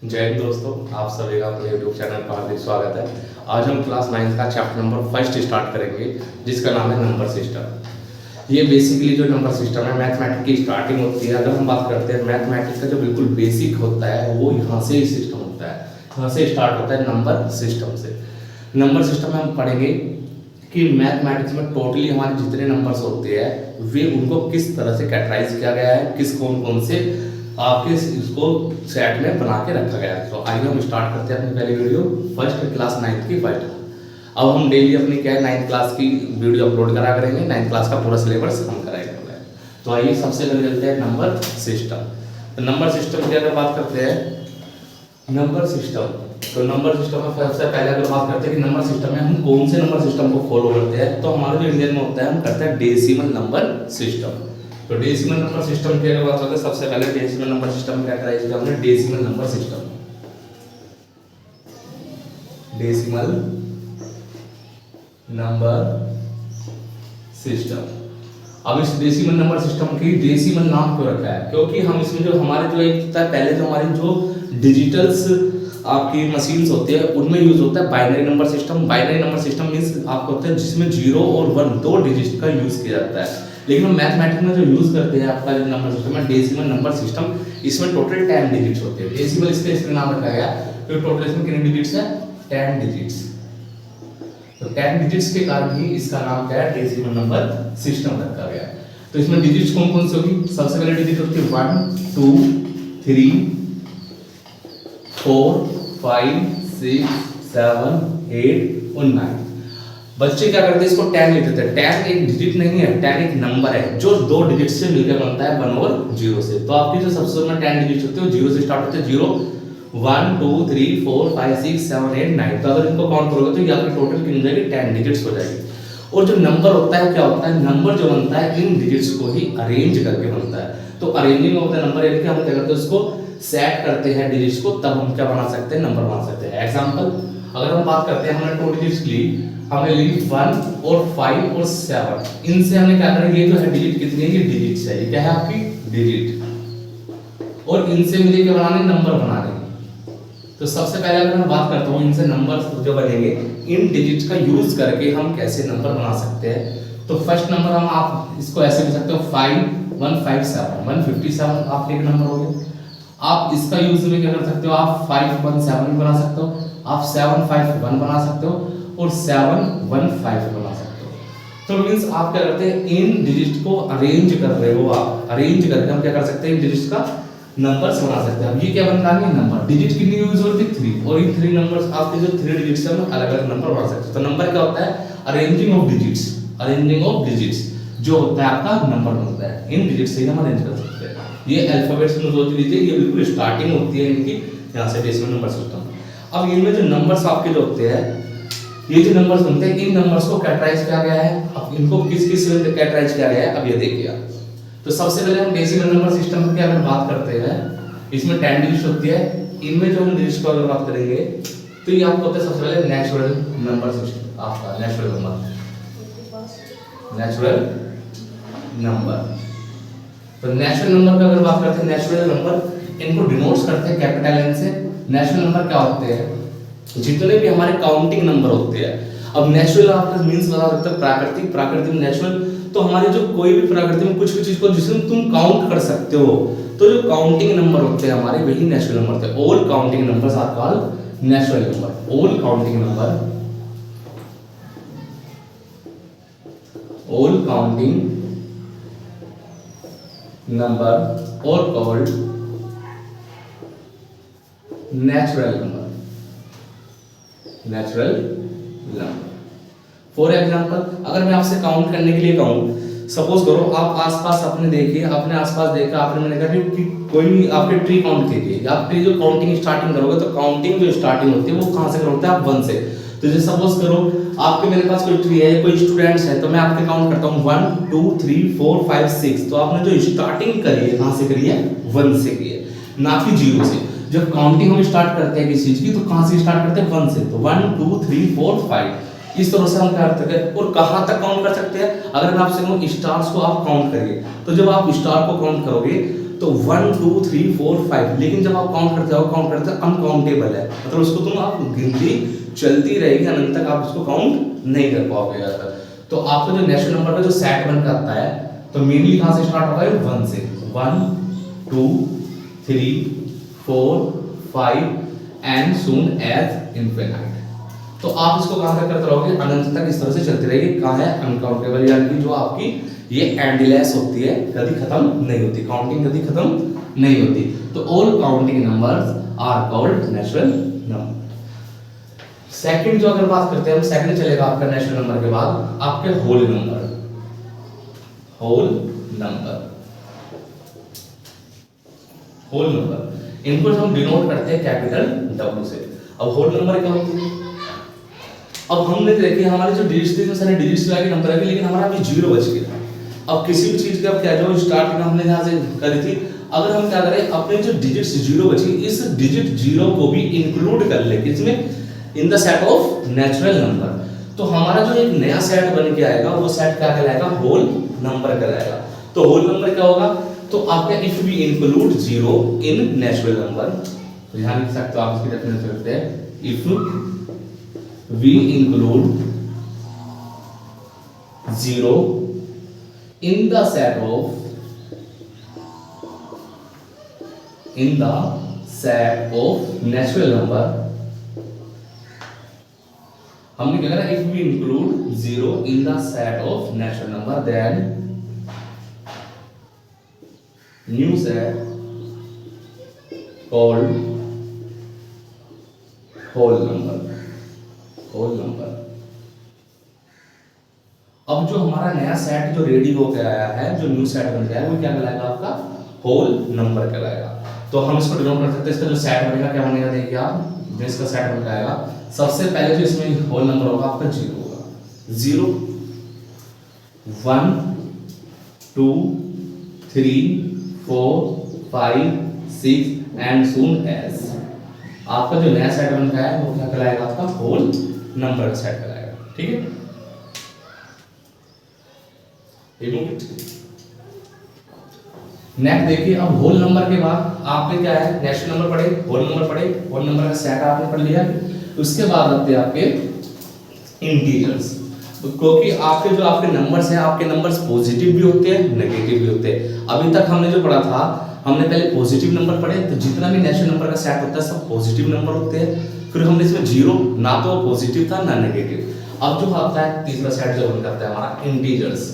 जय हिंद दोस्तों, आप सभी का अपने यूट्यूब चैनल पर हार्दिक स्वागत है। आज हम क्लास 9 का चैप्टर नंबर 1 स्टार्ट करेंगे, जिसका नाम है नंबर सिस्टम। ये बेसिकली जो नंबर सिस्टम है मैथमेटिक्स की स्टार्टिंग होती है। अगर हम बात करते हैं मैथमेटिक्स का जो बिल्कुल बेसिक होता है वो यहाँ से ही सिस्टम होता है, यहाँ से स्टार्ट होता है नंबर सिस्टम से। नंबर सिस्टम में हम पढ़ेंगे कि मैथमेटिक्स में टोटली हमारे जितने नंबर्स होते हैं वे उनको किस तरह से कैटेगराइज किया गया है, किस कौन कौन से आपके इसको सेट में बना के रखा गया है। तो आइए हम स्टार्ट करते हैं अपनी पहली वीडियो फर्स्ट क्लास 9th की फर्स्ट। अब हम डेली अपनी क्या है 9th क्लास की वीडियो अपलोड करा करेंगे, 9th क्लास का पूरा सिलेबस हम कराएंगे। तो आइए सबसे पहले चलते हैं नंबर सिस्टम। तो नंबर सिस्टम की अगर बात करते हैं नंबर सिस्टम, तो नंबर सिस्टम में सबसे पहले अगर बात करते हैं कि नंबर सिस्टम में हम कौन से नंबर सिस्टम को फॉलो करते हैं, तो हमारे जो इंडियन में होता है हम करते हैं डेसिमल नंबर सिस्टम। तो डेसिमल नंबर सिस्टम की अगर बात करते हैं सबसे पहले डेसिमल नंबर सिस्टम में कैटेगराइज किया हमने decimal number system. Decimal number system. अब इस डेसिमल नंबर सिस्टम की डेसिमल नाम क्यों रखा है, क्योंकि हम इसमें जो हमारे जो एक था पहले जो हमारी जो डिजिटल्स आपकी मशीन्स होती है उनमें यूज होता है binary number system. Binary number system means आपको होता है जिसमें 0 और 1 दो डिजिट का यूज किया जाता है। लेकिन हम मैथमेटिक्स में जो यूज करते हैं आपका जो नंबर सिस्टम है डेसिमल नंबर सिस्टम, इसमें टोटल 10 डिजिट्स होते हैं। डेसिमल इसके नाम रखा गया तो टोटल इसमें कितने डिजिट्स है 10 डिजिट्स। तो 10 डिजिट्स के कारण ही इसका नाम क्या है डेसिमल नंबर सिस्टम रखा गया। तो इसमें डिजिट्स कौन कौन सी होगी, सबसे पहले डिजिट होती है 1 2 3 4 5 6 7 8 और 9। बच्चे क्या करते हैं इसको 10 लिख देते हैं। 10 एक डिजिट नहीं है, 10 एक नंबर है जो दो डिजिट से मिलकर बनता है 1 और 0 से। तो आपकी जो सबसे में 10 डिजिट होते हैं 0 से स्टार्ट होते हैं। 0 1 2 3 4 5 6 7 8 9। तो अगर इनको काउंट करोगे तो ये आपकी टोटल कितनी हो जाएगी 10 डिजिट्स हो जाएगी। और जो नंबर होता है क्या होता है, नंबर जो बनता है इन डिजिट्स को ही अरेंज करके बनता है। तो अरेंजिंग ऑफ द नंबर यानी कि हम क्या करते हैं उसको सेट करते हैं डिजिट्स को, तब हम क्या बना सकते हैं नंबर बना सकते हैं। एग्जांपल अगर हम बात करते हैं हमने 2 डिजिट्स ली, हमने ली 1 और 5 और 7। इनसे हमने क्या करा, ये जो है डिजिट कितनी है, ये डिजिट्स है, ये क्या है आपकी डिजिट। और इनसे मिले के बनाने नंबर बनाने। तो सबसे पहले अगर मैं बात करता हूँ इनसे नंबर जो बनेंगे इन डिजिट्स का यूज करके हम कैसे नंबर बना सकते हैं। तो फर्स्ट नंबर हम आप इसको ऐसे लिख सकते हो 5157 157 आपके एक नंबर हो गया। आप इसका यूज में क्या कर सकते हो, आप 517 भी बना सकते हो, आप 751 बना सकते हो और 715 बना सकते हो। तो मींस आप क्या करते हैं इन डिजिट को अरेंज कर रहे हो, आप अरेंज करके हम क्या कर सकते हैं इन डिजिट्स का नंबर्स बना सकते हैं। अब ये क्या बन रहा है नंबर, डिजिट कितनी यूज होती है 3, और इन 3 नंबर्स आपके जो 3 डिजिट्स हैं अलग अलग नंबर बना सकते हैं। तो नंबर क्या होता है arranging of digits, arranging of digits जो होता है आपका नंबर बनता है। इन डिजिट से ही हम अरेंज कर सकते हैं। ये अल्फाबेट्स में सोच लीजिए, ये बिल्कुल स्टार्टिंग होती है इनकी यहाँ से डेसिमल नंबर सिस्टम। अब इनमें जो नंबर्स आपके जो होते हैं, ये जो नंबर्स बनते हैं इन नंबर्स को कैटेगराइज किया गया है। अब इनको किस किस में कैटेगराइज किया गया है अब ये देखिए आप। तो सबसे पहले हम डेसिमल नंबर सिस्टम की अगर बात करते हैं, इसमें 10 डिजिट होती है। इनमें जो हम डिजिट्स को अगर बात करेंगे तो ये आपको होता है सबसे पहले नेचुरल नंबर सिस्टम, आपका नेचुरल नंबर, नेचुरल नंबर। तो नेचुरल नंबर का अगर बात करते हैं, नेचुरल नंबर इनको डिनोट्स करते हैं कैपिटल एन से। नेचुरल नंबर क्या होते हैं, जितने भी हमारे काउंटिंग नंबर होते हैं। अब नेचुरल आपका मींस बता सकते हो प्राकृतिक, प्राकृतिक नेचुरल। तो हमारे जो कोई भी प्रकृति में कुछ भी चीज को जिसमें तुम काउंट कर सकते हो, तो जो काउंटिंग नंबर होते हैं हमारे वही नेचुरल नंबर होते हैं। All counting numbers are called natural number. All counting number, all counting number are called natural number, natural number. For example अगर मैं आपसे काउंट करने के लिए कहूं, सपोज करो आप आसपास अपने देखिए, अपने आसपास देखा आपने, मैंने कहा कि कोई आपके ट्री काउंट कीजिए। आप ट्री जो काउंटिंग स्टार्टिंग करोगे तो काउंटिंग जो स्टार्टिंग होती है वो कहां से करोगे आप 1 से। तो जैसे सपोज करो आपके मेरे पास कोई ट्री है, कोई स्टूडेंट्स है, तो मैं आपके काउंट करता हूँ 1 2 3 4 5 6। तो आपने जो स्टार्टिंग करी है कहां से करी है 1 से की है, ना कि 0 से। जब काउंटिंग हम स्टार्ट करते हैं किसी चीज की तो कहां से स्टार्ट करते हैं 1 से। तो 1 2 3 4 5 इस तरह से हम क्या करते हैं। और कहां तक काउंट कर सकते हैं, अगर मैं आपसे कहूं स्टार्स को आप काउंट करिए, तो जब आप स्टार को काउंट करोगे तो 1 2 3 4 5, लेकिन जब आप काउंट करते हो अनकाउंटेबल है, मतलब उसको तुम आप गिनती चलती रहेगी अनंत तक, आप उसको काउंट नहीं कर पाओगे ज़्यादातर। तो आपका जो नेचुरल नंबर का जो सेट बन करता है, तो मेनली कहाँ से स्टार्ट होता है? 1 से। 1 2 3 4 5 एंड सून एज इनफिनाइट। तो आप इसको कहाँ तक करते रहोगे? अनंत तक इस तरह से चलती रहेगी। कहाँ है? अनकाउंटेबल, यानी कि जो आपकी ये एंडलेस होती है, कभी खत्म नहीं होती, काउंटिंग कभी खत्म नहीं होती। तो all counting numbers are called natural number. Second जो अगर बात करते हैं हम, सेकंड चलेगा आपका नेचुरल नंबर के बाद आपके whole number. Whole number, whole number इनको हम डिनोट करते हैं कैपिटल W से। अब होल नंबर क्या होती है? अब हमने देखे हमारे जो डिजिट्स थे, सारे डिजिट्स के आगे नंबर है, लेकिन हमारा अभी जीरो बच गया। अब किसी भी चीज की अब क्या जो स्टार्टिंग हमने यहाँ से करी थी, अगर हम क्या करें, अपने जो डिजिट्स जीरो बची, इस डिजिट जीरो को भी इंक्लूड कर ले किसमें? In the set of natural number. तो हमारा जो एक नया सेट बन के आएगा, वो सेट क्या कहलाएगा? होल नंबर कहलाएगा। तो होल नंबर क्या होगा? तो आपका if we include zero in natural number, तो यहां लिख सकते हो आप, इसकी डेफिनेशन करते हैं, if we include zero in the set of natural number, हमने क्या करा? if we include zero in the set of natural number, then new set called whole number, whole number। अब जो हमारा नया सेट जो रेडी होकर आया है, जो न्यू सेट बन गया है, वो क्या कहलाएगा? आपका होल नंबर कहलाएगा। तो हम इसको डिनोट कर सकते हैं, इसका जो सेट बनेगा क्या बनेगा? देखिए आप, जो इसका सेट बन आएगा, सबसे पहले जो इसमें होल नंबर होगा आपका जीरो होगा। 0 1 2 3 4 5 6 एंड सून एज। आपका जो नया सेट बन गया है वो क्या कहलाएगा? आपका होल नंबर का सेट कहलाएगा। ठीक है, नेक्स्ट देखिए, अब होल नंबर के बाद आपने क्या है? नेचुरल नंबर पढ़े, होल नंबर पढ़े, होल नंबर का सेट आपने पढ़ लिया। उसके बाद आते हैं आपके इंटीजर्स, क्योंकि आपके जो आपके नंबर्स हैं, आपके नंबर्स पॉजिटिव भी होते हैं, नेगेटिव भी होते हैं। अभी तक हमने जो पढ़ा था, हमने पहले पॉजिटिव नंबर पढ़े, तो जितना भी नेचुरल नंबर का सेट होता है सब पॉजिटिव नंबर होते हैं। फिर हमने इसमें जीरो, ना तो पॉजिटिव था ना नेगेटिव। अब जो आता है तीसरा सेट जो बन करता है हमारा इंटीजर्स।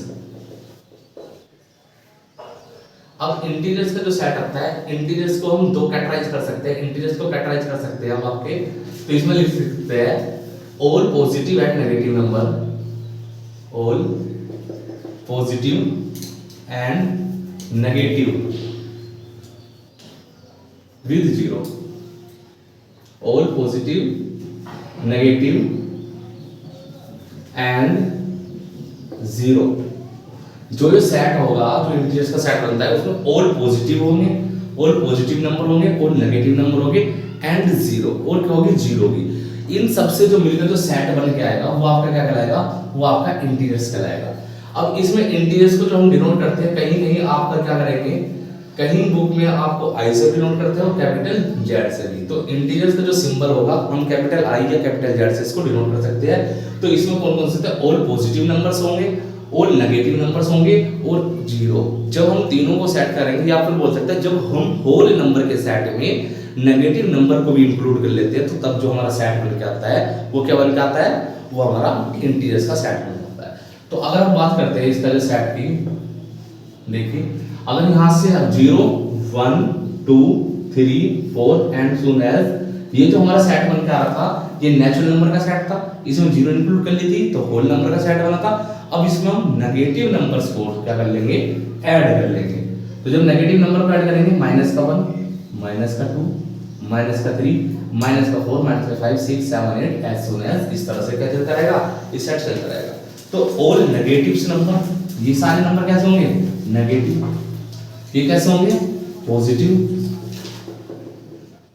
अब इंटीजर्स का जो सेट आता है, इंटीजर्स को हम दो कैटेगराइज कर सकते हैं। इंटीजर्स को कैटेगराइज कर सकते हैं हम आपके, तो इसमें लिख सकते हैं all positive and negative number, all positive and negative with zero, all positive negative and zero. जो ये सेट होगा, जो इंटीजर्स का सेट बनता है, उसमें ऑल पॉजिटिव होंगे, ऑल पॉजिटिव नंबर होंगे, ऑल नेगेटिव नंबर होंगे एंड जीरो, और क्या होगी? जीरो होगी। इन सबसे जो मिलकर जो सेट बन के आएगा वो आपका क्या कहलाएगा? वो आपका इंटीजर्स कहलाएगा। अब इसमें इंटीजर्स को जो हम डिनोट करते हैं, कहीं कहीं आपका क्या करेंगे, कहीं बुक में आपको आई से डिनोट करते हैं और कैपिटल जेड से भी। तो इंटीजर्स का जो सिंबल होगा, हम कैपिटल आई या कैपिटल जेड से इसको डिनोट कर सकते हैं। तो इसमें कौन कौन से थे? ऑल पॉजिटिव नंबर्स होंगे, और नेगेटिव नंबर्स होंगे, और जीरो। जब हम तीनों को सेट करेंगे, या फिर बोल सकते हैं जब हम होल नंबर के सेट में नेगेटिव नंबर को भी इंक्लूड कर लेते हैं, तो तब जो हमारा सेट बन के आता है वो क्या बन के आता है? वो हमारा इंटीजर्स का सेट बन जाता है। तो अगर हम बात करते हैं इसका जो सेट की, देखिए अगर यहाँ से 0 1 2 3 4 एंड सून एज, ये जो हमारा सेट बन के आ रहा था, ये नेचुरल नंबर का सेट था, इसमें जीरो इंक्लूड कर ली थी, तो होल नंबर का सेट बना था। अब इसमें हम नेगेटिव नंबर्स को क्या कर लेंगे? ऐड कर लेंगे। तो जब नेगेटिव नंबर को ऐड करेंगे, माइनस का 1, माइनस का 2, माइनस का 3, माइनस का 4, माइनस का 5 6 7 8 एज सून एज, इस तरह से क्या चलता रहेगा? इस सेट चलता रहेगा। तो ऑल नेगेटिव्स नंबर, ये सारे नंबर कैसे होंगे? नेगेटिव। ये कैसे होंगे? पॉजिटिव।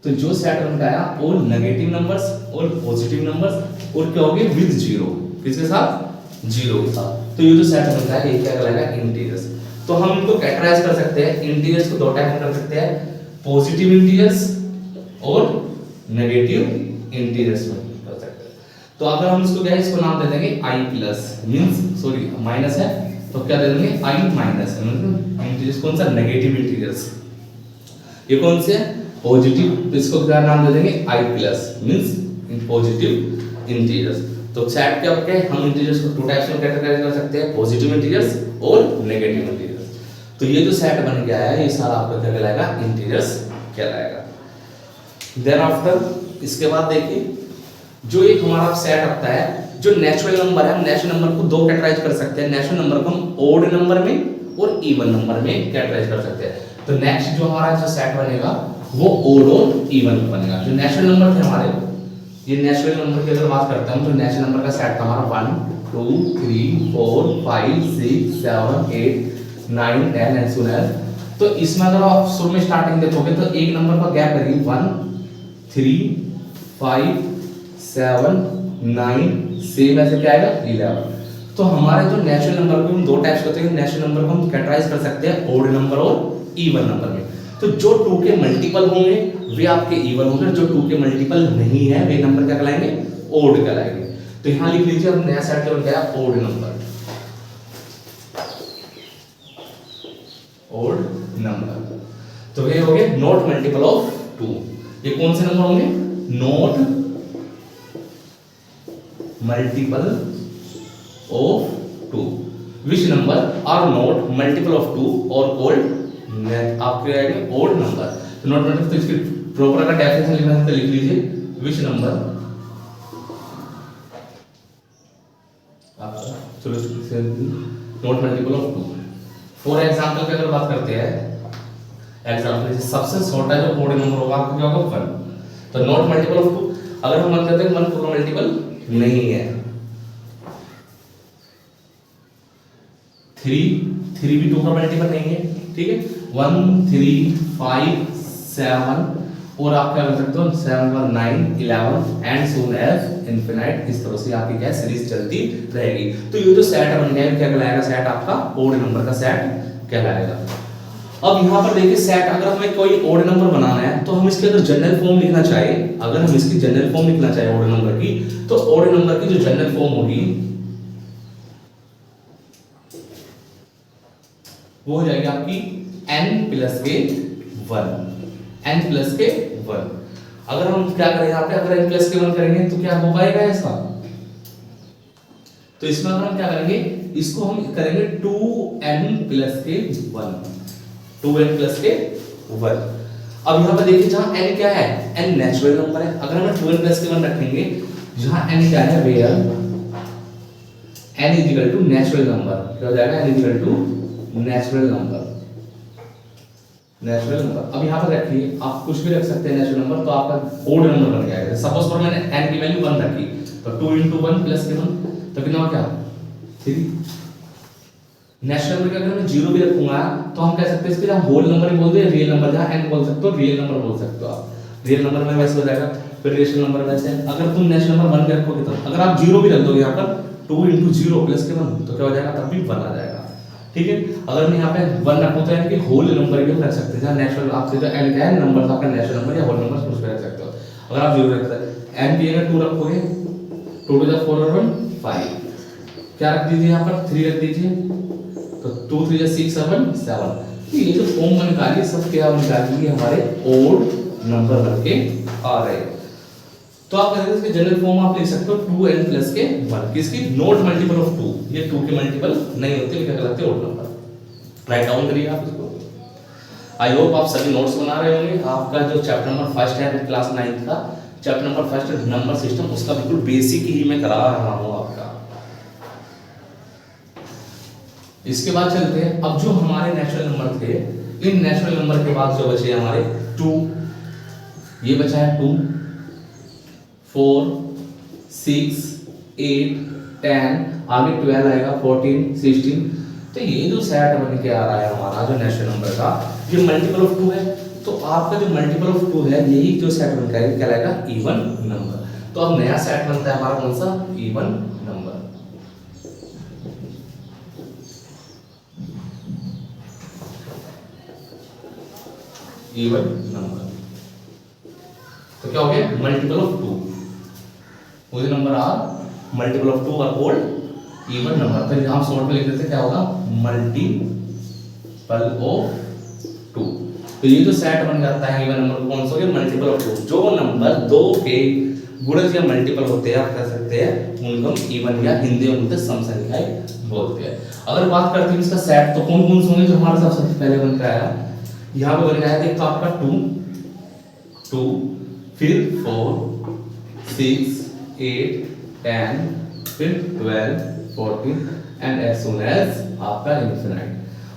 तो जो सेट बनता है all negative numbers, all positive numbers, और क्या होंगे? With zero. किसके साथ? जीरो के साथ। तो ये जो सेट बनता है ये क्या कहलाएगा? इंटीजर्स। तो हम इनको कैटेगराइज कर सकते हैं, इंटीजर्स को दो टाइप में कर सकते हैं, पॉजिटिव इंटीजर्स और नेगेटिव इंटीजर्स में कर सकते हैं। तो अगर हम इसको क्या है, इसको नाम दे देंगे i plus, means sorry minus है तो क्या दे देंगे i माइनस, इंटीजर्स कौन सा, नेगेटिव इंटीजर्स। ये कौन से है, पॉजिटिव, तो इसको क्या नाम दे देंगे i plus, means positive integers. तो सेट क्या होता है, हम इंटीजर्स को टू टाइप्स में कैटेगराइज कर सकते हैं, पॉजिटिव इंटीजर्स और नेगेटिव इंटीजर्स। तो ये जो सेट बन गया है ये सारा आपका क्या कहलाएगा, इंटीजर्स कहलाएगा। देन आफ्टर इसके बाद देखिए जो एक हमारा सेट आता है जो नेचुरल नंबर है, हम नेचुरल नंबर को दो कैटेगराइज कर सकते हैं, नेचुरल नंबर को हम ओड नंबर में और इवन नंबर में कैटेगराइज कर सकते हैं। तो नेक्स्ट जो हमारा जो सेट बनेगा वो ओड और इवन में बनेगा। जो नेचुरल नंबर थे हमारे, ये नेचुरल नंबर की अगर बात करते हैं हम, तो नेचुरल नंबर का सेट था हमारा 1 2 3 4 5 6 7 8 9 10 एंड सो ऑन। तो इसमें अगर आप शुरू में स्टार्टिंग देखोगे तो एक नंबर का गैप करिए 1 3 5 7 9, सेम ऐसे क्या आएगा 11। तो हमारे जो नेचुरल नंबर को हम दो टाइप्स करते हैं, नेचुरल नंबर को हम कैटेगराइज कर सकते हैं ओड नंबर और इवन नंबर में। तो जो 2 के मल्टीपल होंगे वे आपके इवन होंगे, जो 2 के मल्टीपल नहीं है वे नंबर क्या कहलाएंगे, ओड कहलाएंगे। तो यहां लिख लीजिए अब नया सेट बन गया ओड नंबर, ओड नंबर। तो ये हो गए नॉट मल्टीपल ऑफ 2। ये कौन से नंबर होंगे, not multiple of 2, which number are not multiple of 2 और कॉल्ड आपके आएंगे ओड नंबर। तो नॉट मल्टीपल, तो इसकी प्रॉपर अगर डेफिनेशन लिखना है तो लिख लीजिए विच नंबर, चलो not multiple of 2। For example की अगर बात करते हैं, एग्जांपल सबसे छोटा जो ओड नंबर होगा आपका क्या होगा 1। तो नॉट मल्टीपल ऑफ 2, अगर हम मान लेते हैं 1 पूरा मल्टीपल नहीं है, 3 भी 2 का मल्टीपल नहीं है, ठीक है। 1 3 5 7 और आप क्या कर सकते हो 7 1 9 11 एंड सो एज इनफिनिट। इस तरह से आपकी क्या सीरीज चलती रहेगी। तो ये जो सेट बन गया क्या कहलाएगा, सेट आपका ओड नंबर का सेट कहलाएगा। अब यहाँ पर देखिए सेट, अगर हमें कोई ओड नंबर बनाना है तो हम इसके अगर जनरल फॉर्म लिखना चाहे, अगर हम इसकी जनरल फॉर्म लिखना चाहे ओड नंबर की, तो ओड नंबर की जो जनरल फॉर्म होगी वो हो जाएगी आपकी n प्लस के 1, n प्लस के 1। अगर हम क्या करें यहाँ पे, अगर n प्लस के 1 करेंगे तो क्या हो पाएगा ऐसा, तो इसमें अगर हम क्या करेंगे, इसको हम करेंगे 2n प्लस के 1, 2n प्लस के 1। अब यहाँ पे देखिए जहां n क्या है, n नेचुरल नंबर है, अगर हम 2n प्लस के 1 रखेंगे, जहां n क्या है, where n is equal to natural number, क्या हो जाएगा, n is equal to natural number, natural number. अब यहाँ पर रखिए, आप कुछ भी रख सकते हैं नेचुरल नंबर, तो आपका ओड नंबर बन जाएगा। सपोज फॉर मैंने n की वैल्यू 1 रखी, तो 2 * 1 प्लस के 1 तो कितना हो, क्या 3। नेचुरल नंबर का अगर मैं 0 भी रखूंगा तो हम कह सकते हैं इसके जहाँ होल नंबर ही बोल दे, रियल नंबर जहाँ n बोल सकते हो, रियल नंबर बोल सकते हो आप। रियल नंबर में वैसे हो जाएगा, फिर रेशनल नंबर वैसे। अगर तुम नेचुरल नंबर 1 रखोगे तो, अगर आप 0 भी रख दोगे यहाँ पर 2 * 0 प्लस के 1 तो क्या हो जाएगा, तब भी 1 आ जाएगा, ठीक है। अगर मैं यहाँ पे 1 रखूं तो यानी कि होल नंबर भी रख सकते हैं, जहाँ नेचुरल आपसे जो n का है नंबर आपका नेचुरल नंबर या होल नंबर उस पे रख सकते हो। अगर आप 0 रखते हैं n की जगह 2 रखोगे, 2 * 4 = 5, क्या रख दीजिए यहाँ पर 3 रख दीजिए, तो 2 * 3 = 6 7। तो ये जो फॉर्म बन निकालिए सब क्या निकालिए हमारे ओड नंबर बन के आ रहे हैं। तो आप कहते हैं इसके जनरल फॉर्म आप लिख सकते हो 2n प्लस के 1, किसकी, नॉट मल्टीपल ऑफ 2, ये 2 के मल्टीपल नहीं होते, क्या कहलाते हैं, ओड नंबर। राइट डाउन करिए आप इसको। आई होप आप सभी नोट्स बना रहे होंगे। आपका जो चैप्टर नंबर 1 है क्लास 9 का चैप्टर नंबर 1 नंबर सिस्टम, उसका बिल्कुल बेसिक ही मैं करा रहा हूँ आपका। इसके बाद चलते हैं, अब जो हमारे नेचुरल नंबर थे, इन नेचुरल नंबर के बाद जो बचे हमारे 2, ये बचा है 2 4 6 8 10, आगे 12 आएगा, 14 16। तो ये जो सेट बन के आ रहा है हमारा जो नेचुरल नंबर का, ये मल्टीपल ऑफ 2 है। तो आपका जो मल्टीपल ऑफ 2 है, यही जो सेट बनकर है कहलाएगा इवन नंबर। तो अब नया सेट बनता है हमारा कौन सा, इवन नंबर। Even number. तो क्या हो गया, मल्टीपल ऑफ 2, मुझे number are multiple of 2 are called even number. तो यहां शॉर्ट में लिख देते क्या होगा, मल्टीपल ऑफ 2। तो ये जो सेट बन जाता है इवन नंबर कौन सा हो गया, मल्टीपल ऑफ 2। जो नंबर 2 के गुणज या मल्टीपल होते हैं, आप कह सकते हैं उनको हम इवन या हिंदी में बोलते हैं सम संख्याएं बोलते हैं। अगर बात करते हैं इसका सेट, तो कौन कौन से होंगे जो हमारे साथ सबसे पहले बन के आया, यहाँ पे बन के आया था एक तो आपका 2, फिर 4, 6, 8, 10, फिर 12, 14 एंड एज सून एज आपका इन्फिनिट।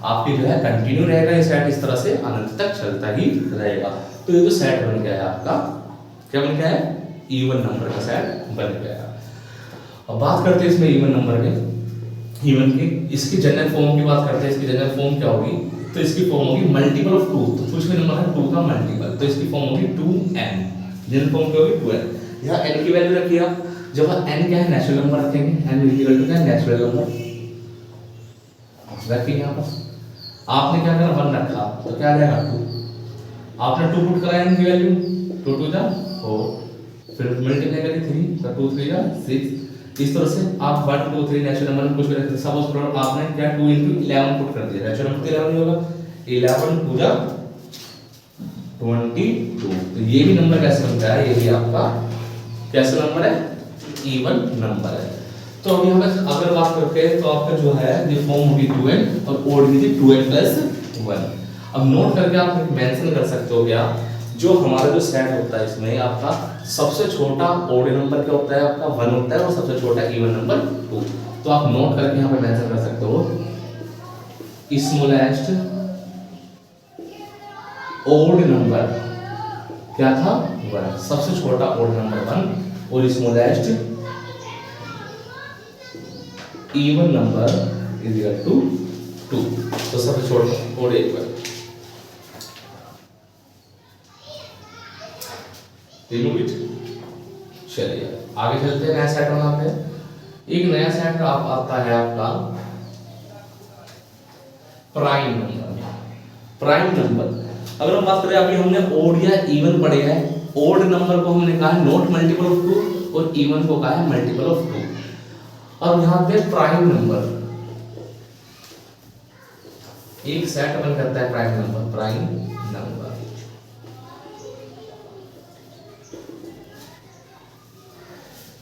आपकी जो है कंटिन्यू रहेगा ये सेट, इस तरह से अनंत तक चलता ही रहेगा। तो ये जो सेट बन गया है आपका, क्या बन गया है, इवन नंबर का सेट बन गया। अब बात करते हैं इसमें इवन नंबर के, इवन की इसकी जनरल फॉर्म की बात करते हैं। इसकी जनरल फॉर्म क्या होगी, तो इसकी फॉर्म होगी मल्टीपल ऑफ 2। तो कुछ भी नंबर है 2 का मल्टीपल, तो इसकी फॉर्म होगी 2n। जनरल फॉर्म क्या होगी 2n। यहाँ n की वैल्यू रखिए आप, जब n क्या है नेचुरल नंबर रखेंगे, n इक्वल टू क्या है नेचुरल नंबर रखिए। यहाँ पर आपने क्या करा 1 रखा, तो क्या आ जाएगा 2। आपने 2 पुट करा n की वैल्यू, 2 2 जा 4, फिर मल्टीप्लाई करके 3, तो 2 3 जा 6। इस तरह से आप 1 2 3 नेचुरल नंबर में कुछ भी रख सकते। सपोज आपने क्या 2 into 11 पुट कर दिया, नेचुरल नंबर 11 नहीं होगा, 11 2 जा 22। तो ये भी नंबर कैसे बनता है, ये भी आपका कैसा नंबर है, इवन नंबर है। तो अभी हम अगर बात करते हैं तो आपका जो है ये फॉर्म होगी 2n और ओड होगी 2n + 1। अब नोट करके आप मेंशन कर सकते हो क्या, जो हमारा जो सेट होता है इसमें आपका सबसे छोटा ओड नंबर क्या होता है, आपका 1 होता है, और सबसे छोटा इवन नंबर 2। तो आप नोट करके यहाँ पे मेंशन कर सकते हो, स्मॉलेस्ट ओड नंबर क्या था 1, सबसे छोटा ओड नंबर 1, और smallest even number is equal to 2। तो सबसे छोटा ओड 1। चलिए आगे चलते हैं, नया सेट बनाते हैं। एक नया सेट आता है आपका प्राइम नंबर। प्राइम नंबर अगर हम बात करें, अभी हमने ओड या इवन पढ़े हैं। ओड नंबर को हमने कहा है नॉट मल्टीपल ऑफ 2 और इवन को कहा है मल्टीपल ऑफ 2। और यहाँ पे प्राइम नंबर एक सेट बन करता है प्राइम नंबर। प्राइम नंबर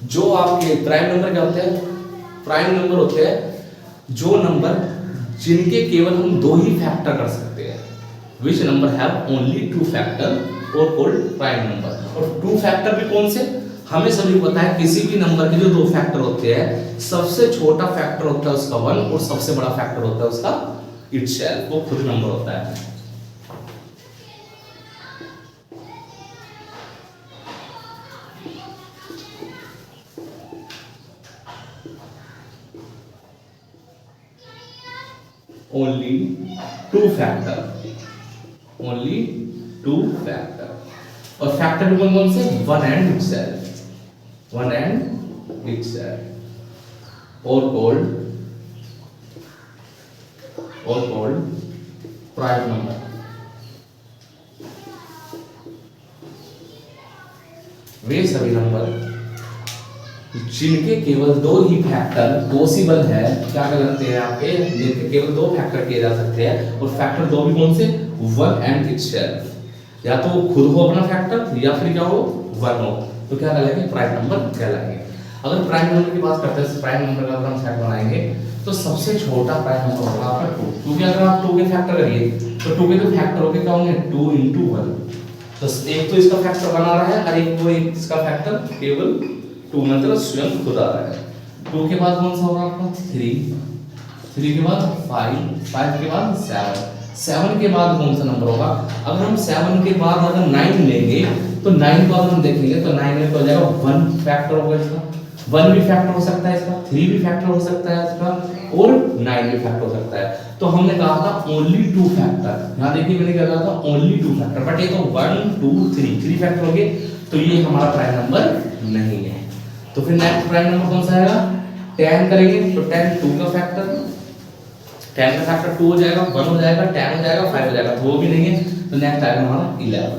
जो आपके प्राइम नंबर क्या होते हैं, प्राइम नंबर होते हैं जो नंबर जिनके केवल हम 2 ही फैक्टर कर सकते हैं। विच नंबर हैव ओनली 2 फैक्टर और कॉल्ड प्राइम नंबर। और 2 फैक्टर भी कौन से, हमें सभी पता है किसी भी नंबर के जो 2 फैक्टर होते हैं, सबसे छोटा फैक्टर होता है उसका 1 और सबसे बड़ा फैक्टर होता है उसका इटसेल्फ, वो खुद नंबर होता है। only 2 factor, only 2 factor। और फैक्टर भी कौन से, 1 and itself, 1 and itself और called प्राइम नंबर। वे सभी नंबर जिनके केवल 2 ही फैक्टर पॉसिबल है, क्या कहते हैं आपके, जिनके केवल 2 फैक्टर किए जा सकते हैं। और फैक्टर 2 भी कौन से, 1 and itself, या तो खुद हो अपना फैक्टर या फिर क्या हो 1 हो, तो क्या कहलाएंगे, प्राइम नंबर कहलाएंगे। अगर प्राइम नंबर की बात करते हैं, प्राइम नंबर का अगर हम सेट बनाएंगे तो सबसे छोटा प्राइम नंबर होगा आपका 2, क्योंकि अगर आप 2 के फैक्टर करिए तो 2 के जो फैक्टर होंगे क्या होंगे, 2 into 1। तो एक तो इसका फैक्टर बना रहा है और एक वो इसका फैक्टर केवल 2 मतलब स्वयं खुद आ रहा है। 2 के बाद कौन सा होगा आपका 3 के बाद 5 के बाद 7 के बाद कौन सा नंबर होगा। अगर हम 7 के बाद अगर 9 लेंगे तो 9 को अगर हम देखेंगे तो 9 में तो हो जाएगा 1 फैक्टर होगा इसका, 1 भी फैक्टर हो सकता है इसका, 3 भी फैक्टर हो सकता है इसका, और 9 भी फैक्टर हो सकता है। तो हमने कहा था ओनली 2 फैक्टर, यहाँ देखिए मैंने क्या कहा था ओनली 2 फैक्टर, बट ये तो 1 2 3 फैक्टर हो गए, तो ये हमारा प्राइम नंबर नहीं है। तो फिर नेक्स्ट प्राइम नंबर कौन सा आएगा, 10 करेंगे तो 10 2 का फैक्टर, 10 का फैक्टर 2 हो जाएगा, 1 हो जाएगा, 10 हो जाएगा, 5 हो जाएगा, तो वो भी नहीं है। तो नेक्स्ट आएगा हमारा 11,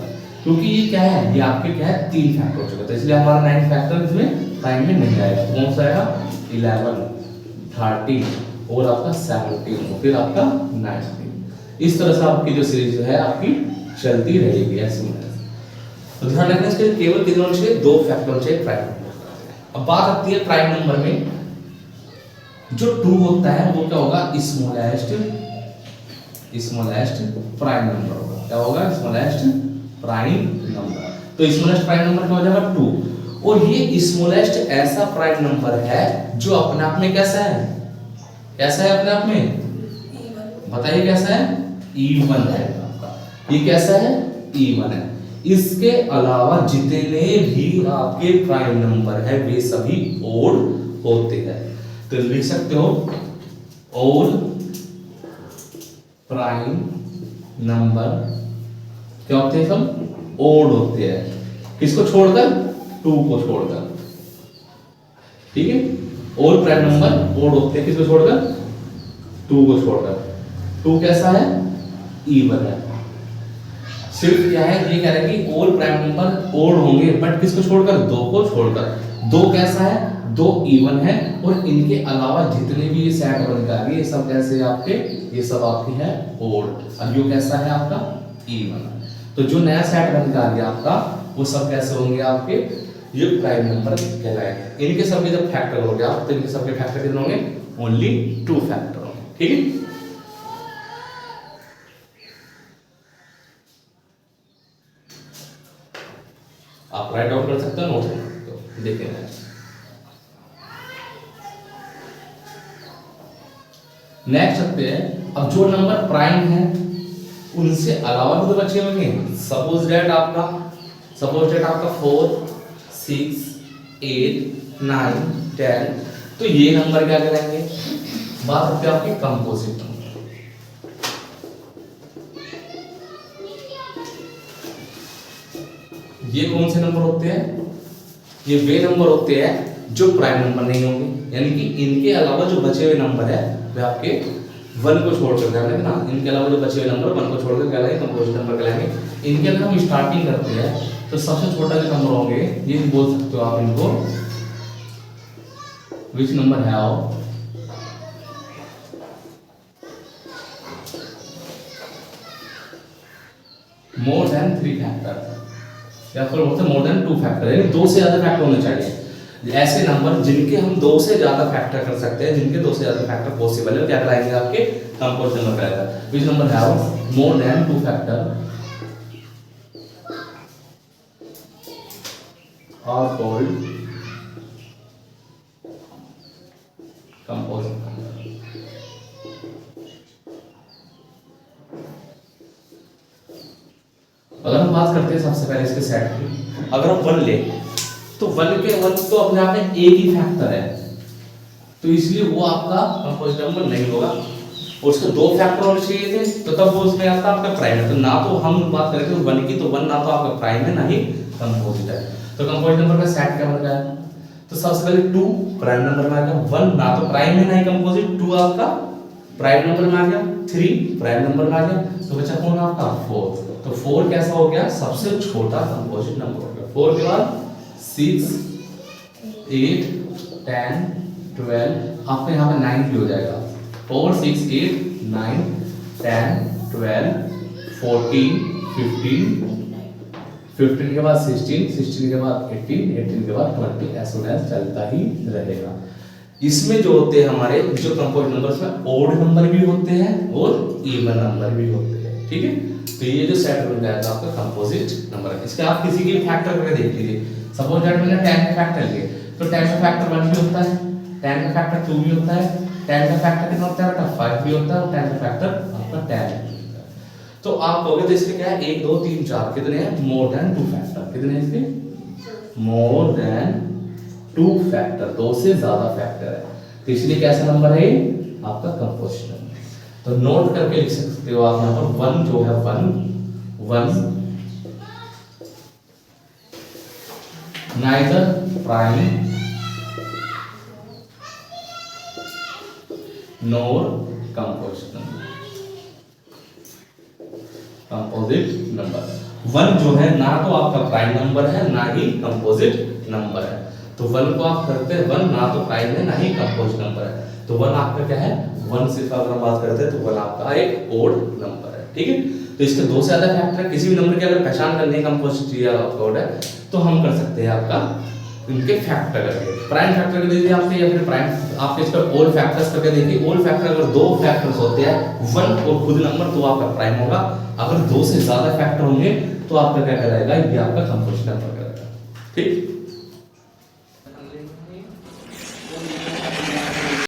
क्योंकि ये क्या है, ये आपके क्या है 3 फैक्टर हो चुका है, तो इसलिए हमारा 9 फैक्टर इसमें प्राइम में नहीं आएगा। कौन सा आएगा 11, 13 और आपका 17 फिर आपका 19। इस तरह से आपकी जो सीरीज जो है आपकी चलती रहेगी ऐसे में। तो ध्यान रखना इसके केवल कितने होने चाहिए, 2 फैक्टर होने चाहिए प्राइम नंबर। अब बात आती है प्राइम नंबर में, जो 2 होता है वो क्या होगा, स्मॉलेस्ट प्राइम नंबर होगा। क्या होगा, स्मॉलेस्ट प्राइम नंबर। तो स्मॉलेस्ट प्राइम नंबर क्या हो जाएगा 2। और ये स्मॉलेस्ट ऐसा प्राइम नंबर है जो अपने आप में कैसा है, कैसा है अपने आप में, बताइए कैसा है, इवन है आपका। ये कैसा है, इवन है। इसके अलावा जितने भी आपके प्राइम नंबर है वे सभी ओड होते हैं। तो लिख सकते हो ऑल प्राइम नंबर क्या होते हैं, सब ओड होते हैं। किसको छोड़कर, 2 को छोड़कर, ठीक है। ऑल प्राइम नंबर ओड होते हैं, किसको छोड़कर, 2 को छोड़कर। 2 कैसा है, इवन है। सिर्फ क्या है, ये कह रहा है कि ऑल प्राइम नंबर ओड होंगे, बट किसको छोड़कर, 2 को छोड़कर। 2 कैसा है, 2 इवन है, और इनके अलावा जितने भी ये सेट बन कर ये सब कैसे आपके, ये सब आपके हैं ओड, और ये कैसा है आपका इवन। तो जो नया सेट बन कर आ गया आपका वो सब कैसे होंगे आपके, ये प्राइम नंबर कहलाएंगे। इनके सबके जब फैक्टर हो गया तो इनके सबके फैक्टर कितने होंगे, ओनली 2 फैक्टर होंगे, ठीक है। आप राइट आउट कर सकते हो, नोट कर सकते हो, देखिए। नेक्स्ट रखते हैं, अब जो नंबर प्राइम है उनसे अलावा भी तो बचे होंगे। सपोज डेट आपका 4, 6, 8, 9, 10, तो ये नंबर क्या कहलाएंगे, बात करते हैं आपके कंपोजिट नंबर। ये कौन से नंबर होते हैं, ये वे नंबर होते हैं जो प्राइम नंबर नहीं होंगे, यानी कि इनके अलावा जो बचे हुए नंबर है वे आपके 1 को छोड़कर कहलाएंगे ना। इनके अलावा जो बचे हुए नंबर 1 को छोड़कर कहलाएंगे कंपोजिट नंबर कहलाएंगे। इनके अंदर हम स्टार्टिंग करते हैं तो सबसे छोटा जो नंबर होंगे ये बोल सकते हो आप इनको, विच नंबर है मोर देन 3 फैक्टर, या फिर होते मोर देन 2 फैक्टर, यानी 2 से ज्यादा फैक्टर होने चाहिए। ऐसे नंबर जिनके हम 2 से ज्यादा फैक्टर कर सकते हैं, जिनके 2 से ज्यादा फैक्टर पॉसिबल है, क्या कहलाएंगे आपके कंपोजिट नंबर कहलाएगा। Which number have more than 2 factor are called composite number. अगर हम बात करते हैं सबसे पहले इसके सेट की, अगर हम 1 ले तो 1 तो अपने आप में एक ही फैक्टर है, तो इसलिए वो आपका कंपोजिट नंबर नहीं होगा। और उसके 2 फैक्टर होने चाहिए थे, तो तब वो उसमें आता आपका प्राइम है। तो ना तो हम बात करें तो 1 की, तो 1 ना तो आपका प्राइम है ना ही कंपोजिट है। तो कंपोजिट नंबर का सेट क्या बन गया, तो सबसे पहले 2 प्राइम नंबर में आ गया, 1 ना तो प्राइम है ना ही कंपोजिट, 2 आपका प्राइम नंबर में आ गया, 3 प्राइम नंबर में आ गया, तो बचा कौन आपका 4। तो 4 कैसा हो गया, सबसे छोटा कंपोजिट नंबर हो गया। 4 के बाद 6, 8, 10, 12, आपका यहाँ पे 9 भी हो जाएगा। 4, 6, 8, 9, 10, 12, 14, 15 के बाद 16 के बाद 18 के बाद 20, ऐसा वैसा चलता ही रहेगा। इसमें जो होते हैं हमारे जो कंपोजिट नंबर्स में ओड नंबर भी होते हैं और इवन नंबर भी होते हैं, ठीक है। तो ये जो सेट बन जाएगा आपका कंपोजिट नंबर है। इसके आप किसी के फैक्टर करके देख लीजिए। सपोज दैट मैंने 10 का फैक्टर लिए, तो 10 का फैक्टर 1 भी होता है, 10 का फैक्टर 2 भी होता है, 10 का फैक्टर कितना होता है बेटा 5 भी होता है, और 10 का फैक्टर आपका 10 भी होता है। तो आप कहोगे तो इसके क्या है 1 2 3 4 कितने हैं, मोर देन 2 फैक्टर। कितने हैं इसके, मोर देन 2 फैक्टर, 2 से ज्यादा फैक्टर है, तो इसलिए कैसा नंबर है आपका कंपोजिट नंबर। तो नोट करके लिख सकते हो आप यहाँ पर 1 जो है 1 neither prime nor composition composite number. One जो है ना तो आपका प्राइम नंबर है ना ही कंपोजिट नंबर है, तो वन को आप करते हैं वन ना तो प्राइम है ना ही कंपोजिट नंबर है, तो वन आपका क्या है, वन सिर्फ अगर हम बात करते हैं तो वन आपका एक ओड नंबर है, ठीक है। तो इसके दो से ज्यादा फैक्टर है, किसी भी नंबर की अगर पहचान करनी है कंपोजिट या ओड है तो हम कर सकते हैं आपका इनके फैक्टर करके, प्राइम फैक्टर कर दीजिए आपके, या फिर प्राइम आपके इस पर ओड फैक्टर्स करके देखिए। ओड फैक्टर अगर दो फैक्टर्स होते हैं वन और खुद नंबर तो आपका प्राइम होगा, अगर दो से ज्यादा फैक्टर होंगे तो आपका क्या कहलाएगा, ये आपका कंपोजिट नंबर कहलाएगा, ठीक।